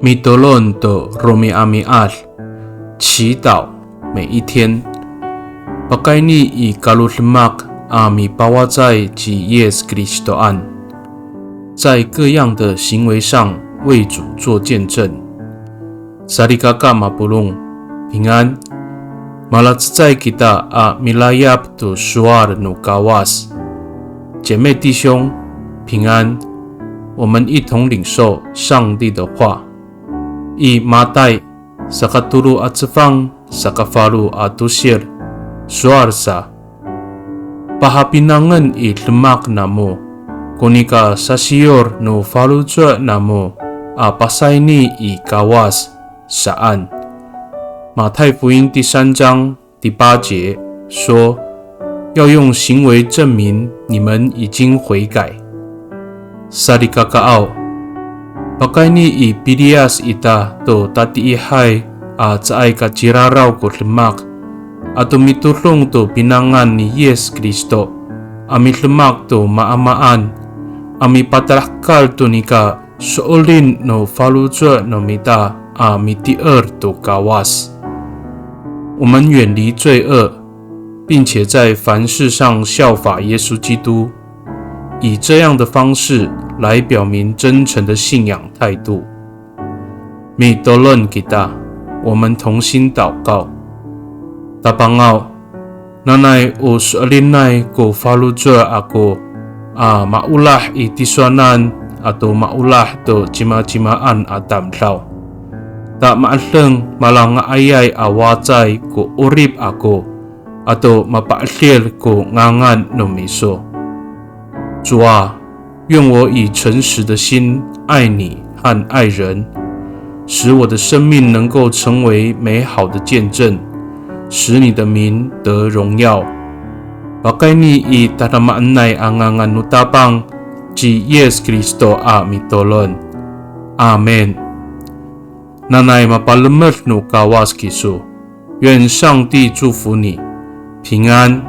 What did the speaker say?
米多伦的罗米阿米阿，祈祷每一天。Pakai ni i kalut lemak ami bawa在及 Yes Kristo an， 在各样的行为上为主做见证。Sarikaka mapulung 平安。Malatsai kita a milayap tu suar nu kawas， 姐妹弟兄平安，我们一同领受上帝的话。I Matay sakatulu at sefang sakafalu at tusir suarsa pahapinangan i lemak namo kunika sasior no falujua namo a pasay ni i kawas saan。 马太福音第3章第8节说，要用行为证明你们已经悔改。Sarikakaao Pakai ni i Pidias ita to tati ihai a caay kajiraraw ko lemak ato mitulong to pinangan ni Yes Kristo ami lemak to maamaan ami patalakal to nika soolin no falujua no mita a mitier to kawas。 我们远离罪恶，并且在凡事上效法耶稣基督，以这样的方式来表明真诚的信仰态度。Mitolon kita， 我们同心祷告。Tapangao nanay o sualinay ko falujua ako maulah itiswanan ato maulah to cima-cimaan atamlaw。 Tak maaleng malang ayay awacay ko urip ako ato mapaalir ko ngangan no miso。 主啊，愿我以诚实的心爱你和爱人，使我的生命能够成为美好的见证，使你的名得荣耀。Pakai ni i tatamaan angangan nutapang ji Yes Kristo a mitolon。 Amen。 Nanay mapalamer no kawas kiso， 愿上帝祝福你平安。